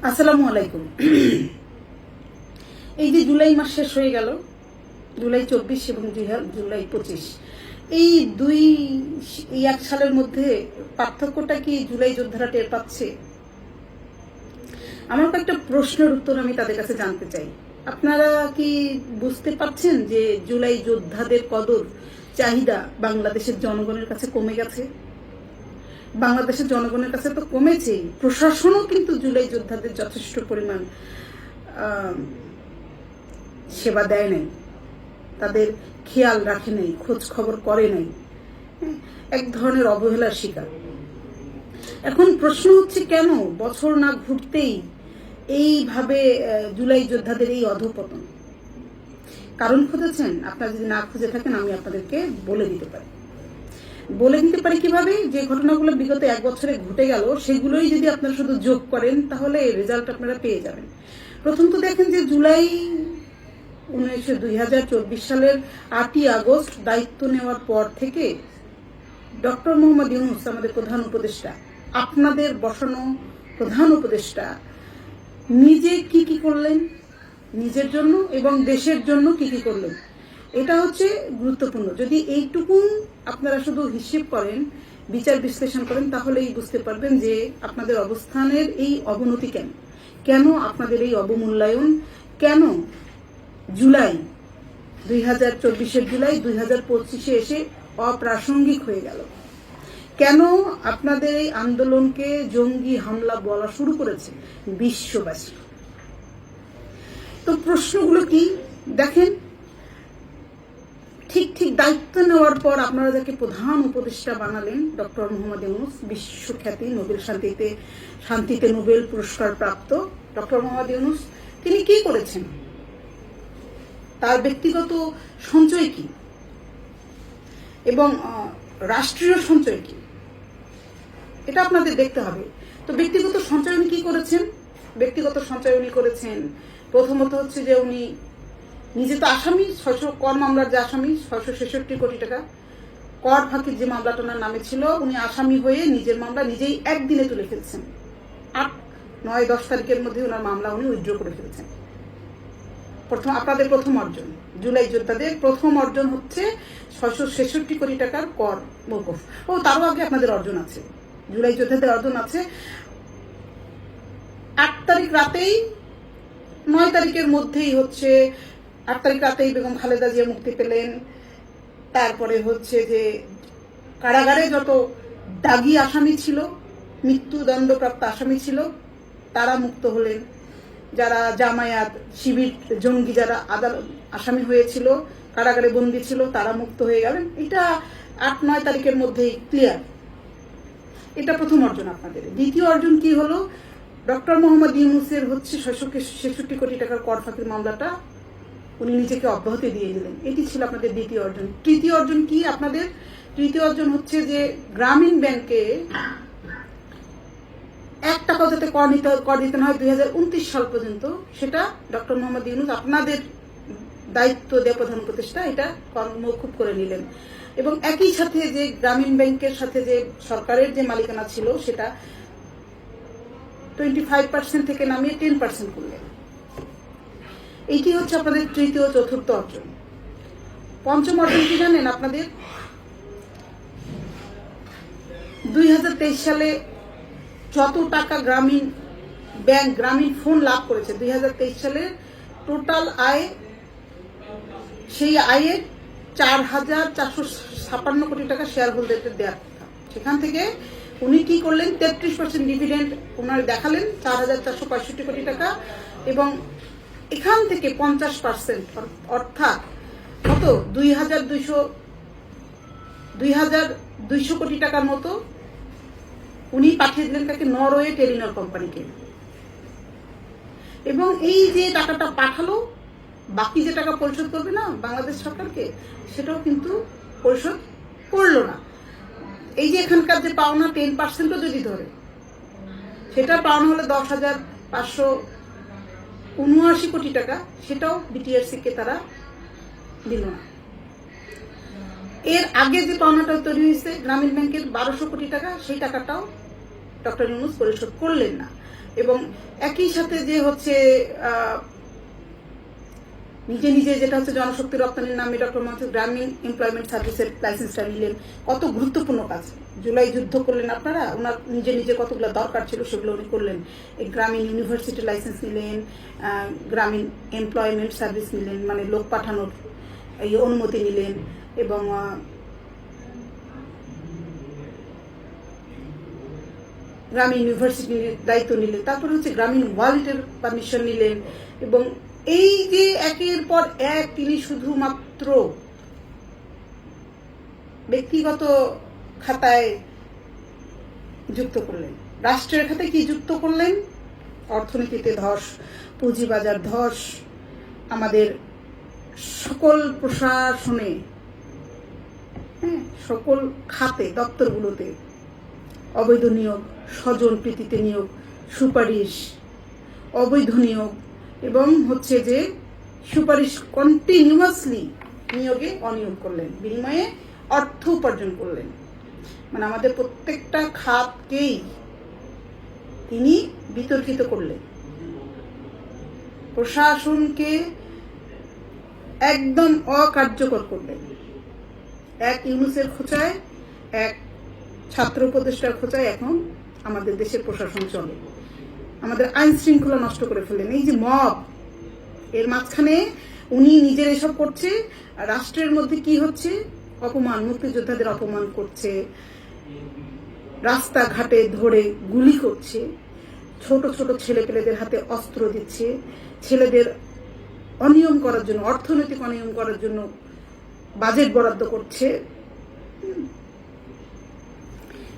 আসসালামু আলাইকুম। এই যে জুলাই মাস শেষ হয়ে গেল, জুলাই 24 এবং জুলাই 25, এই এক সালের মধ্যে পার্থক্যটা কি জুলাই যোদ্ধারা টের পাচ্ছে? আমার একটা প্রশ্নের উত্তর আমি তাদের কাছে জানতে চাই। আপনারা কি বুঝতে পারছেন যে জুলাই যোদ্ধাদের কদর চাহিদা বাংলাদেশের জনগণের কাছে কমে গেছে? বাংলাদেশের জনগণের কাছে তো কমেছেই, প্রশাসনও কিন্তু জুলাই যোদ্ধাদের যথেষ্ট পরিমাণ সেবা দেয় নাই, তাদের খেয়াল রাখে নাই, খোঁজ খবর করে নাই, এক ধরনের অবহেলার শিকার। এখন প্রশ্ন হচ্ছে, কেন বছর না ঘুরতেই এইভাবে জুলাই যোদ্ধাদের এই অধঃপতন? কারণ খুঁজেছেন? আপনারা যদি না খুঁজে থাকেন আমি আপনাদেরকে বলে দিতে পারি কিভাবে। যে ঘটনাগুলো বিগত এক বছরে ঘটে গেল সেগুলোই যদি আপনারা শুধু যোগ করেন তাহলে রেজাল্ট আপনারা পেয়ে যাবেন। প্রথম তো দেখেন যে জুলাই 2024 সালের 8ই আগস্ট দায়িত্ব নেওয়ার পর থেকে ডক্টর মোহাম্মদ ইউনূস, আমাদের প্রধান উপদেষ্টা, আপনাদের বসানো প্রধান উপদেষ্টা, নিজে কি কি করলেন নিজের জন্য এবং দেশের জন্য কি কি করলেন, এটা হচ্ছে গুরুত্বপূর্ণ। যদি এইটুকু আপনারা শুধু হিসেব করেন, বিচার বিশ্লেষণ করেন, তাহলেই বুঝতে পারবেন যে আপনাদের অবস্থানের এই অবনতি কেন আপনাদের এই অবমূল্যায়ন, কেন জুলাই 2024 জুলাই 2025 এসে অপ্রাসঙ্গিক হয়ে গেল, কেন আপনাদের এই আন্দোলনকে জঙ্গি হামলা বলা শুরু করেছে বিশ্ববাসী। তো প্রশ্নগুলো কি দেখেন, ঠিক দায়িত্ব নেওয়ার পর আপনারা যাকে প্রধান উপদেষ্টা বানালেন, ডক্টর মোহাম্মদ ইউনূস, বিশ্বখ্যাতি নোবেল শান্তিতে নোবেল পুরস্কার প্রাপ্ত ডক্টর মোহাম্মদ ইউনূস, তিনি কি করেছেন? তার ব্যক্তিগত সঞ্চয় কি এবং রাষ্ট্রীয় সঞ্চয় কি, এটা আপনাদের দেখতে হবে। তো ব্যক্তিগত সঞ্চয় উনি কি করেছেন? ব্যক্তিগত সঞ্চয় উনি করেছেন, প্রথমত হচ্ছে যে উনি নিজে তো আসামি, 600 কর মামলার যে আসামি, 666 কোটি টাকা কর ফাঁকির যে মামলাটা ওনার নামে ছিল, উনি আসামি হয়ে নিজের মামলা নিজেই একদিনে তুলে ফেলছেন। 8, 9, 10 তারিখের মধ্যে ওনার মামলা উনি উইথড্র করে ফেলছেন। আপনাদের প্রথম অর্জন, জুলাই যোদ্ধাদের প্রথম অর্জন হচ্ছে 666 কোটি টাকার কর মওকুফ। তারও আগে আপনাদের অর্জন আছে, জুলাই যোদ্ধাদের অর্জন আছে। 8 তারিখ রাতেই, 9 তারিখের মধ্যেই হচ্ছে 8 তারিখ রাতেই বেগম খালেদা জিয়া মুক্তি পেলেন। তারপরে হচ্ছে যে কারাগারে যত দাগী আসামি ছিল, মৃত্যুদণ্ডপ্রাপ্ত আসামি ছিল, তারা মুক্ত হলেন। যারা জামায়াত শিবির জঙ্গি যারা আসামি হয়েছিল, কারাগারে বন্দী ছিল, তারা মুক্ত হয়ে গেলেন। এটা 8-9 তারিখের মধ্যেই ক্লিয়ার। এটা প্রথম অর্জন আপনাদের। দ্বিতীয় অর্জন কি হলো? ডক্টর মোহাম্মদ ইউনূসের হচ্ছে 666 কোটি টাকার কর ফাঁকির মামলাটা উনি নিজেকে অব্যাহতি দিয়ে দিলেন। এটি ছিল আপনাদের দ্বিতীয় অর্জন। তৃতীয় অর্জন কি আপনাদের? তৃতীয় অর্জন হচ্ছে যে গ্রামীণ ব্যাংকে 1 টাকাও যাতে কর দিতে না হয় 2029 সাল পর্যন্ত, সেটা ডক্টর মোহাম্মদ ইউনূস আপনাদের দায়িত্ব দেওয়া প্রধান উপদেষ্টা এটা মওকুফ করে নিলেন। এবং একই সাথে যে গ্রামীণ ব্যাংকের সাথে যে সরকারের যে মালিকানা ছিল সেটা 25% থেকে নামিয়ে 10% করলেন। এইটি হচ্ছে আপনাদের তৃতীয় চতুর্থ অর্জন। পঞ্চম অর্জন কি জানেন আপনাদের? 2023 সালে যত টাকা গ্রামীণ ব্যাংক গ্রামীণ ফোন লাভ করেছে, 2023 সালে টোটাল আয়, সেই আয়ের 4,456 কোটি টাকা শেয়ার হোল্ডারদের দেওয়ার কথা। সেখান থেকে উনি কি করলেন? 33% ডিভিডেন্ড ওনার দেখালেন, 4,465 কোটি টাকা। এবং এখান থেকে 50% অর্থাৎ কত, 2,200 কোটি টাকার মতো উনি পাঠিয়ে দিলেন তাকে নরওয়ে টেলিনর কোম্পানিকে। এবং এই যে টাকাটা পাঠালো, বাকি যে টাকা পরিশোধ করবে না বাংলাদেশ সরকারকে, সেটাও কিন্তু পরিশোধ করলো না। এই যে এখানকার যে পাওনা 10%ও যদি ধরে, সেটা পাওনা হলে 10,579 কোটি টাকা, সেটাও বিটিআরসি কে তারা দিল না। এর আগে যে পাওনাটা তৈরি হয়েছে গ্রামীণ ব্যাংকের 1200 কোটি টাকা, সেই টাকাটাও ডক্টর ইউনূস পরিশোধ করলেন না। এবং একই সাথে যে হচ্ছে নিজে নিজে যেটা হচ্ছে জনশক্তি রপ্তানির নামে ডক্টর মোহাম্মদ গ্রামীণ এমপ্লয়মেন্ট সার্ভিসের লাইসেন্সটা নিলেন, কত গুরুত্বপূর্ণ কাজ। জুলাই যুদ্ধ করলেন আপনারা, ওনার নিজে নিজে কতগুলো দরকার ছিল সেগুলো উনি করলেন। এই গ্রামীণ ইউনিভার্সিটি লাইসেন্স নিলেন, গ্রামীণ এমপ্লয়মেন্ট সার্ভিস নিলেন, মানে লোক পাঠানোর এই অনুমতি নিলেন, এবং গ্রামীণ ইউনিভার্সিটির দায়িত্ব নিলেন। তারপরে হচ্ছে গ্রামীণ ওয়ালেটের পারমিশন নিলেন। এবং এই যে একের পর এক তিনি শুধুমাত্র ব্যক্তিগত খাতায় যুক্ত করলেন, রাষ্ট্রের খাতায় কি যুক্ত করলেন? অর্থনীতিতে ধস, পুঁজিবাজার ধস, আমাদের সকল প্রশাসনে, সকল খাতে দপ্তরগুলোতে অবৈধ নিয়োগ, স্বজন প্রীতিতে নিয়োগ, সুপারিশ, অবৈধ নিয়োগ, এবং হচ্ছে যে সুপারিশ কন্টিনিউয়াসলি নিয়োগে অনিয়োগ করলেন, বিনিময়ে অর্থ উপার্জন করলেন। মানে আমাদের প্রত্যেকটা খাতকেই তিনি বিতর্কিত করলেন, প্রশাসনকে একদম অকার্যকর করলেন। এক ইউনূসের খোঁচায়, এক ছাত্র উপদেষ্টার খোঁচায় এখন আমাদের দেশের প্রশাসন চলে। আমাদের আইন শৃঙ্খলা নষ্ট করে ফেললেন। এই যে মব, এর মাঝখানে উনি নিজের এসব করছে, রাষ্ট্রের মধ্যে কি হচ্ছে? অপমান, মুক্তিযোদ্ধাদের অপমান করছে, রাস্তাঘাটে ধরে গুলি করছে, ছোট ছোট ছেলেপেলেদের হাতে অস্ত্র দিচ্ছে, ছেলেদের অনিয়ম করার জন্য, অর্থনৈতিক অনিয়ম করার জন্য বাজেট বরাদ্দ করছে,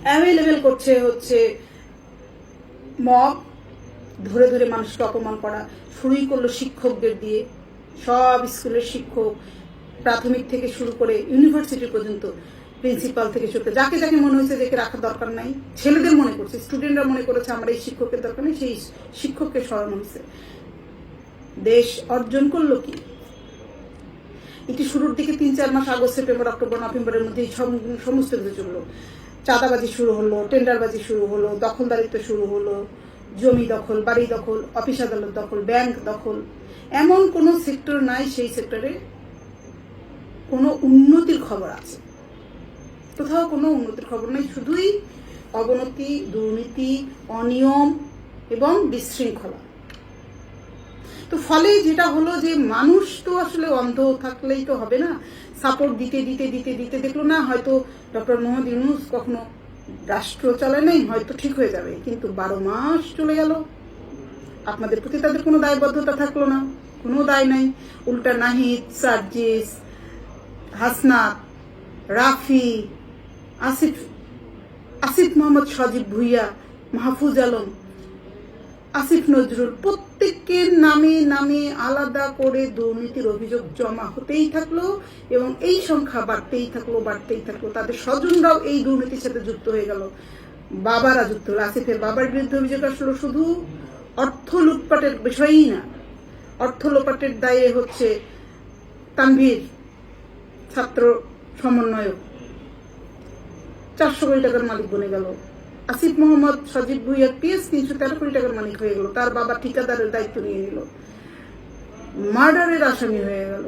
অ্যাভেলেবেল করছে হচ্ছে মব, ধরে ধরে মানুষকে অপমান করা। শুরুই করলো শিক্ষকদের দিয়ে, সব স্কুলের শিক্ষক, প্রাথমিক থেকে শুরু করে ইউনিভার্সিটি পর্যন্ত, প্রিন্সিপাল থেকে শুরু করে যাকে যাকে মনে হয়েছে যে রাখার দরকার নাই, ছেলেদের মনে করছে, স্টুডেন্টরা মনে করেছে আমার এই শিক্ষকের দরকার নেই, সেই শিক্ষককে সরানো হয়েছে। দেশ অর্জন করলো কি? এটি শুরুর দিকে 3-4 মাস, আগস্ট, সেপ্টেম্বর, অক্টোবর, নভেম্বরের মধ্যে সমস্ত কিছু চললো। চাঁদাবাজি শুরু হলো, টেন্ডারবাজি শুরু হলো, দখলদারিত্ব শুরু হলো, জমি দখল, বাড়ি দখল, অফিস আদালত দখল, ব্যাংক দখল। এমন কোনো সেক্টর নাই সেই সেক্টরে কোনো উন্নতির খবর আছে? কোথাও কোনো উন্নতির খবর নাই, শুধুই অবনতি, দুর্নীতি, অনিয়ম এবং বিশৃঙ্খলা। তো ফলে যেটা হলো যে মানুষ তো আসলে অন্ধ থাকলেই তো হবে না, সাপোর্ট দিতে দিতে দিতে দিতে দেখলো না হয়তো ডক্টর মোহাম্মদ ইউনূস কখনো রাষ্ট্র চালায় নাই, হয়তো ঠিক হয়ে যাবে, কিন্তু 12 মাস চলে গেল, আপনাদের প্রতি তাদের কোনো দায়বদ্ধতা থাকলো না, কোনো দায় নাই। উল্টা নাহিদ, সার্জিস, হাসনাত, রাফি, আসিফ মোহাম্মদ সজীব ভুইয়া, মাহফুজ আলম, আসিফ নজরুল, প্রত্যেকের নামে নামে আলাদা করে দুর্নীতির অভিযোগ জমা হতেই থাকলো, এবং এই সংখ্যা বাড়তেই থাকলো, বাড়তেই থাকলো। তাদের স্বজনরাও এই দুর্নীতির সাথে যুক্ত হয়ে গেল, বাবারা যুক্ত হলো। আসিফের বাবার বিরুদ্ধে অভিযোগ আসলো শুধু অর্থ লুটপাটের বিষয়ই না, অর্থ লোপাটের দায়ে হচ্ছে তানভীর, ছাত্র সমন্বয়ক, 400 কোটি টাকার মালিক বনে গেল। আসিফ মোহাম্মদ সজীব ভুইয়ার পিএস 313 কোটি টাকার মালিক হয়ে গেল, তার বাবা ঠিকাদারের দায়িত্ব নিয়ে নিল, মার্ডারের আসামি হয়ে গেল।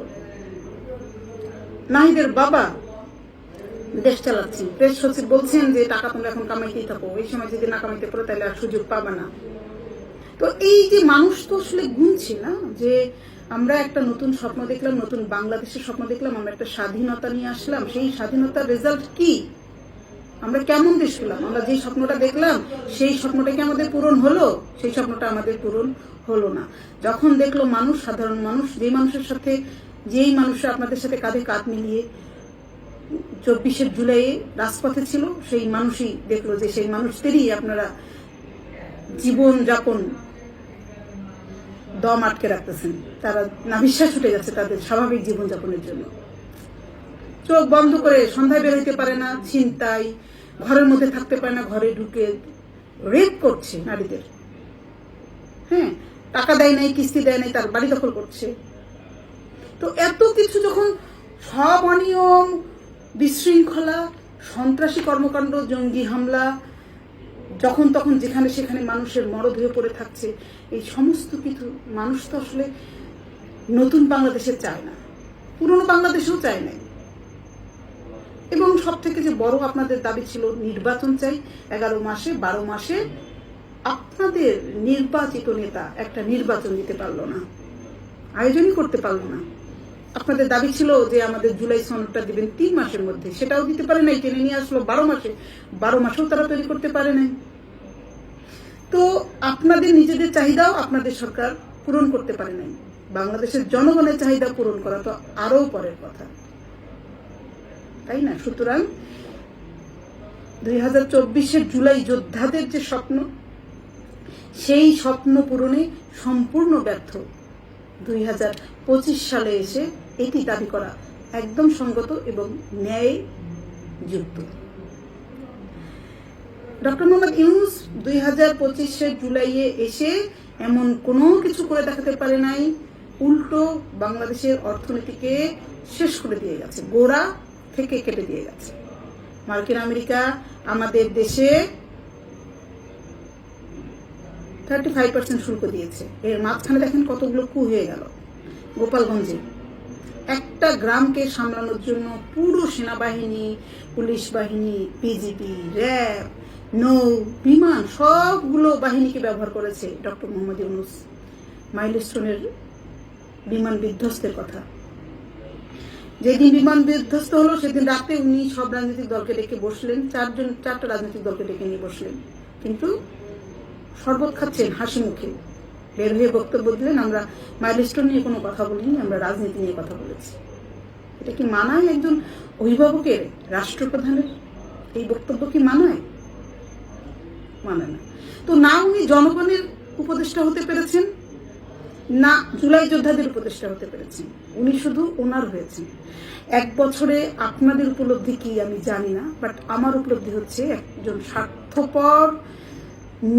নাহিদের বাবা দেশ চালাচ্ছেন, প্রেস সচিব বলছেন যে টাকা তোমরা এখন কামাইতেই থাকো, এই সময় যদি না কামাইতে পারো তাহলে আর সুযোগ পাবে না। তো এই যে মানুষ তো আসলে গুনছে না যে আমরা একটা নতুন স্বপ্ন দেখলাম, নতুন বাংলাদেশের স্বপ্ন দেখলাম, আমরা একটা স্বাধীনতা নিয়ে আসলাম, সেই স্বাধীনতার রেজাল্ট কি? আমরা কেমন দেশ পেলাম? আমরা যে স্বপ্নটা দেখলাম সেই স্বপ্নটা কি আমাদের পূরণ হলো? সেই স্বপ্নটা আমাদের পূরণ হলো না। যখন দেখলো মানুষ, সাধারণ মানুষ, যেই মানুষের সাথে, যেই মানুষরা আপনাদের সাথে কাঁধে কাঁধ মিলিয়ে 24শে জুলাই রাজপথে ছিল, সেই মানুষই দেখলো যে সেই মানুষদেরই আপনারা জীবন যাপন দম আটকে রাখতেছেন, তারা নাভিশ্বাস উঠে যাচ্ছে তাদের স্বাভাবিক জীবনযাপনের জন্য। চোখ বন্ধ করে সন্ধ্যায় বের হইতে পারে না, ছিনতাই, ঘরের মধ্যে থাকতে পারে না, ঘরে ঢুকে রেপ করছে নারীদের, হ্যাঁ, টাকা দেয় নাই, কিস্তি দেয় নাই, তার বাড়ি দখল করছে। তো এত কিছু যখন, সব অনিয়ম, বিশৃঙ্খলা, সন্ত্রাসী কর্মকাণ্ড, জঙ্গি হামলা, যখন তখন যেখানে সেখানে মানুষের মরদেহ পড়ে থাকছে, এই সমস্ত কিছু মানুষ তো আসলে নতুন বাংলাদেশে চায় না, পুরনো বাংলাদেশেও চায় না। এবং সব থেকে যে বড় আপনাদের দাবি ছিল নির্বাচন চাই, 11 মাসে 12 মাসে আপনাদের নির্বাচিত নেতা একটা নির্বাচন দিতে পারলো না, আয়োজনই করতে পারলো না। আপনাদের দাবি ছিল যে আমাদের জুলাই সনদটা দিবেন 3 মাসের মধ্যে, সেটাও দিতে পারে নাই, টেনে নিয়ে আসলো 12 মাসে, 12 মাসেও তারা তৈরি করতে পারে নাই। তো আপনাদের নিজেদের চাহিদাও আপনাদের সরকার পূরণ করতে পারে নাই, বাংলাদেশের জনগণের চাহিদা পূরণ করা তো আরো পরের কথা, তাই না? সুতরাং 2024-এর জুলাই যোদ্ধাদের যে স্বপ্ন, সেই স্বপ্ন পূরণে সম্পূর্ণ ব্যর্থ 2025 সালে এসে এটি দাবি করা একদম সঙ্গত এবং ন্যায়যুক্ত। ডক্টর মোহাম্মদ ইউনূস 2025-এর জুলাইয়ে এসে এমন কোনো কিছু করে দেখাতে পারে নাই, উল্টো বাংলাদেশের অর্থনীতিকে শেষ করে দিয়ে গেছে, গোড়া থেকে কেটে দিয়ে গেছে। মার্কিন আমেরিকা আমাদের দেশে 35% শুল্ক দিয়েছে, এর মাঝখানে দেখেন কতগুলো কু হয়ে গেল। গোপালগঞ্জে একটা গ্রামকে সামলানোর জন্য পুরো সেনাবাহিনী, পুলিশ বাহিনী, বিজিবি, র্যাব, নৌ, বিমান সবগুলো বাহিনীকে ব্যবহার করেছে ডক্টর মোহাম্মদ ইউনূস। মাইলস্টোনের বিমান বিধ্বস্তের কথা, যেদিন বিমান বিধ্বস্ত হলো সেদিন রাতে উনি সব রাজনৈতিক দলকে ডেকে বসলেন, 4টা রাজনৈতিক দলকে ডেকে নিয়ে বসলেন, কিন্তু শরবত খাচ্ছেন হাসি মুখে, বের হয়ে বক্তব্য দিলেন আমরা মাইলস্টোন নিয়ে কোনো কথা বলিনি, আমরা রাজনীতি নিয়ে কথা বলেছি। এটা কি মানায় একজন অভিভাবকের, রাষ্ট্রপ্রধানের? এই বক্তব্য কি মানায়? মানে না। তো না উনি জনগণের উপদেষ্টা হতে পেরেছেন, না জুলাই যোদ্ধাদের উপদেষ্টা হতে পেরেছেন, উনি শুধু ওনার হয়েছেন। 1 বছরে আপনাদের উপলব্ধি কি আমি জানি না, বাট আমার উপলব্ধি হচ্ছে একজন স্বার্থপর,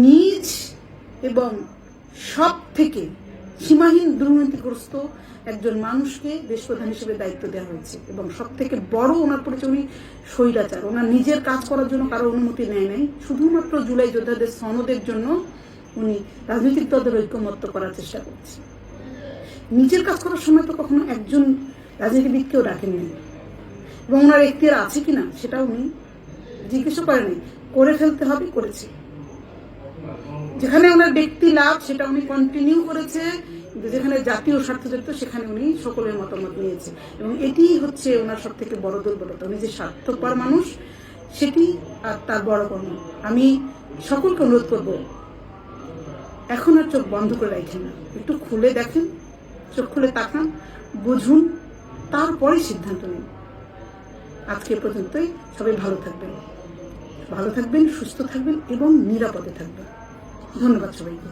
নিজ এবং সব থেকে সীমাহীন দুর্নীতিগ্রস্ত একজন মানুষকে দেশপ্রধান হিসেবে দায়িত্ব দেওয়া হয়েছে। এবং সব থেকে বড় ওনার পরিচয়, উনি স্বৈরাচার, ওনার নিজের কাজ করার জন্য কারো অনুমতি নেয় নাই, শুধুমাত্র জুলাই যোদ্ধাদের সনদের জন্য উনি রাজনৈতিক দলদের ঐক্যমত্য করার চেষ্টা করছে। নিজের কাজ করার সময় তো কখনো একজন রাজনীতিবিদকেও ডাকেননি, এবং ওনার এখতিয়ার আছে কিনা সেটা উনি জিজ্ঞাসা করেনি, করে ফেলতে হবে, করেছে। যেখানে ওনার ব্যক্তি লাভ সেটা উনি কন্টিনিউ করেছে, যেখানে জাতীয় স্বার্থ জড়িত সেখানে উনি সকলের মতামত নিয়েছে, এবং এটি হচ্ছে ওনার সব থেকে বড় দুর্বলতা। উনি যে স্বার্থপর মানুষ সেটি আর তার বড় কর্ম। আমি সকলকে অনুরোধ করব, এখন আর চোখ বন্ধ করে রাখেন না, একটু খুলে দেখেন, চোখ খুলে তাকান, বুঝুন, তারপরে সিদ্ধান্ত নিন। আজকে পর্যন্তই, সবাই ভালো থাকবেন, সুস্থ থাকবেন এবং নিরাপদে থাকবেন। ধন্যবাদ সবাইকে।